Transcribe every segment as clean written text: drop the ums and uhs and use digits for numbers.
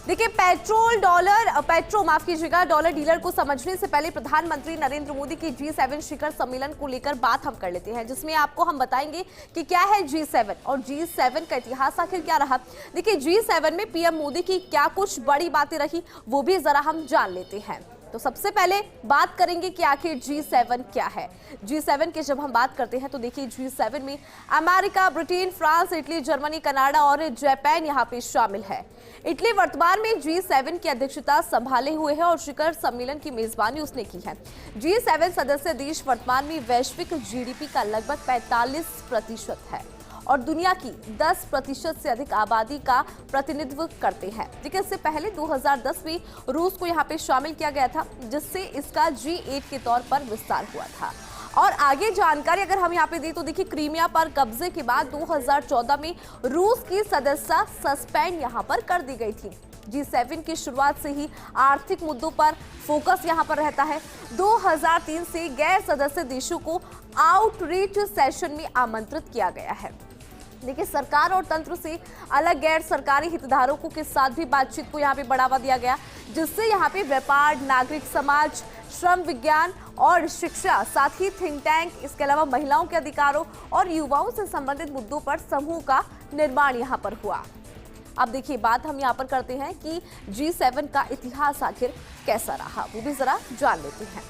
देखिए माफ कीजिएगा, डॉलर डीलर को समझने से पहले प्रधानमंत्री नरेंद्र मोदी की G7 शिखर सम्मेलन को लेकर बात हम कर लेते हैं, जिसमें आपको हम बताएंगे कि क्या है G7 और G7 का इतिहास आखिर क्या रहा। देखिए G7 में पीएम मोदी की क्या कुछ बड़ी बातें रही वो भी जरा हम जान लेते हैं। तो सबसे पहले बात करेंगे कि आखिर G7 क्या है। G7 की जब हम बात करते हैं तो देखिए G7 में America, Britain, France, Italy, Germany, Canada और जापान यहाँ पे शामिल है। इटली वर्तमान में G7 की अध्यक्षता संभाले हुए है और शिखर सम्मेलन की मेजबानी उसने की है। G7 सदस्य देश वर्तमान में वैश्विक जीडीपी का लगभग 45% है और दुनिया की 10% से अधिक आबादी का प्रतिनिधित्व करते हैं। लेकिन इससे पहले 2010 में रूस को यहाँ पे शामिल किया गया था, जिससे इसका G8 के तौर पर विस्तार हुआ था। और आगे जानकारी अगर हम यहाँ पे दें तो देखिए, क्रीमिया पर कब्जे के बाद 2014 में रूस की सदस्यता सस्पेंड यहाँ पर कर दी गई थी। G7 की शुरुआत से ही आर्थिक मुद्दों पर फोकस यहाँ पर रहता है। 2003 से गैर सदस्य देशों को आउटरीच सेशन में आमंत्रित किया गया है। देखिए, सरकार और तंत्र से अलग गैर सरकारी हितधारकों के साथ भी बातचीत को यहाँ पे बढ़ावा दिया गया, जिससे यहाँ पे व्यापार, नागरिक समाज, श्रम, विज्ञान और शिक्षा, साथ ही थिंक टैंक, इसके अलावा महिलाओं के अधिकारों और युवाओं से संबंधित मुद्दों पर समूह का निर्माण यहाँ पर हुआ। अब देखिए, बात हम यहाँ पर करते हैं कि G7 का इतिहास आखिर कैसा रहा, वो भी जरा जान लेते हैं।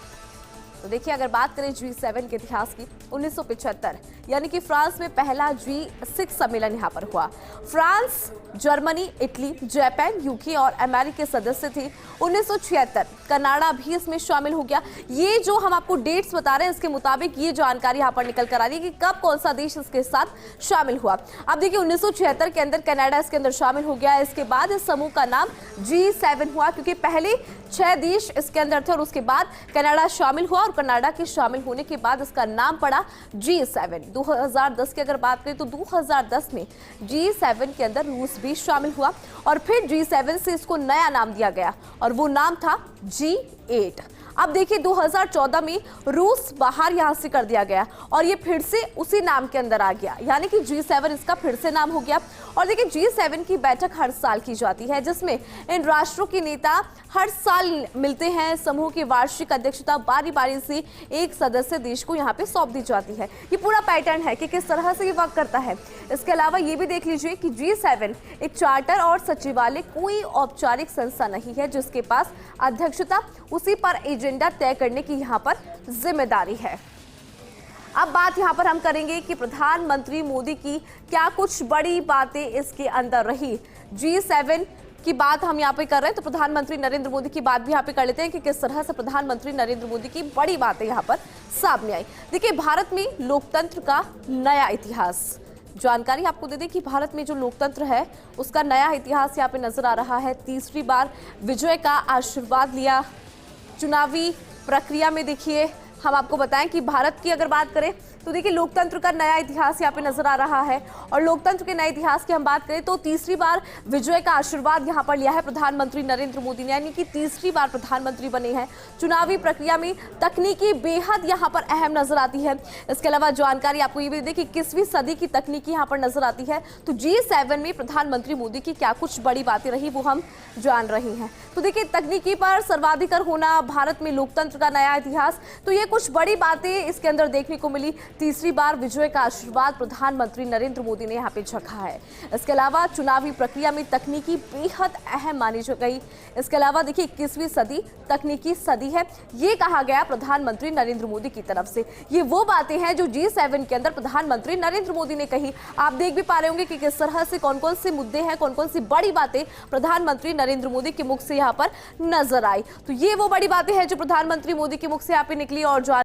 तो देखिए, अगर बात करें G7 के इतिहास की, 1975 यानी कि फ्रांस में पहला G6 सम्मेलन यहाँ पर हुआ। France, Germany, Italy, Japan, UK और अमेरिका सदस्य थे। 1976 कनाडा भी इसमें शामिल हो गया। ये जो हम आपको डेट्स बता रहे हैं, इसके मुताबिक ये जानकारी यहाँ पर निकल कर आ रही है कि कब कौन सा देश इसके साथ शामिल हुआ। अब देखिए, 1976 के अंदर कनाडा इसके अंदर शामिल हो गया। इसके बाद इस समूह का नाम G7 हुआ, क्योंकि पहले 6 देश इसके अंदर थे और उसके बाद कनाडा शामिल हुआ और कनाडा के शामिल होने के बाद इसका नाम पड़ा G7। 2010 की अगर बात करें तो 2010 में G7 के अंदर रूस भी शामिल हुआ और फिर G7 से इसको नया नाम दिया गया और वो नाम था G8। अब देखिए, 2014 में रूस बाहर यहां से कर दिया गया और ये फिर से उसी नाम के अंदर आ गया, यानी कि G7 इसका फिर से नाम हो गया। और देखिए, G7 की बैठक हर साल की जाती है, जिसमें इन राष्ट्रों के नेता हर साल मिलते हैं। समूह की वार्षिक अध्यक्षता बारी बारी से एक सदस्य देश को यहाँ पे सौंप दी जाती है। ये पूरा पैटर्न है कि किस तरह से ये वर्क करता है। इसके अलावा ये भी देख लीजिए कि G7 एक चार्टर और सचिवालय, कोई औपचारिक संस्था नहीं है जिसके पास अध्यक्षता, उसी पर एजेंडा तय करने की यहाँ पर जिम्मेदारी है। अब बात यहाँ पर हम करेंगे कि प्रधानमंत्री मोदी की क्या कुछ बड़ी बातें इसके अंदर रही। G7 की बात हम यहाँ पे कर रहे हैं तो प्रधानमंत्री नरेंद्र मोदी की बात भी यहाँ पे कर लेते हैं कि किस तरह से प्रधानमंत्री नरेंद्र मोदी की बड़ी बातें यहाँ पर सामने आई। देखिए, भारत में लोकतंत्र का नया इतिहास, जानकारी आपको दे दें कि भारत में जो लोकतंत्र है उसका नया इतिहास यहाँ पे नजर आ रहा है। तीसरी बार विजय का आशीर्वाद लिया। चुनावी प्रक्रिया में देखिए, हम आपको बताएं कि भारत की अगर बात करें तो देखिए, लोकतंत्र का नया इतिहास यहाँ पे नजर आ रहा है। और लोकतंत्र के नए इतिहास की हम बात करें तो तीसरी बार विजय का आशीर्वाद यहाँ पर लिया है प्रधानमंत्री नरेंद्र मोदी ने, यानी कि तीसरी बार प्रधानमंत्री बने हैं। चुनावी प्रक्रिया में तकनीकी बेहद यहाँ पर अहम नजर आती है। इसके अलावा जानकारी आपको ये भी दे कि 21वीं सदी की तकनीकी यहाँ पर नजर आती है। तो G7 में प्रधानमंत्री मोदी की क्या कुछ बड़ी बातें रही वो हम जान रहे हैं। तो देखिए, तकनीकी पर सर्वाधिकार होना, भारत में लोकतंत्र का नया इतिहास, तो ये कुछ बड़ी बातें इसके अंदर देखने को मिली। तीसरी बार विजय का आशीर्वाद प्रधानमंत्री नरेंद्र मोदी ने यहाँ पे झलका है। इसके अलावा चुनावी प्रक्रिया में तकनीकी बेहद अहम मानी गई। इसके अलावा देखिए, 21वीं सदी तकनीकी सदी है, ये कहा गया प्रधानमंत्री नरेंद्र मोदी की तरफ से। ये वो बातें हैं जो G7 के अंदर प्रधानमंत्री नरेंद्र मोदी ने कही। आप देख भी पा रहे होंगे कि किस तरह से कौन कौन से मुद्दे हैं, कौन कौन सी बड़ी बातें प्रधानमंत्री नरेंद्र मोदी के मुख से यहाँ पर नजर आई। तो ये वो बड़ी बातें हैं जो प्रधानमंत्री मोदी के मुख से यहाँ पे निकली। और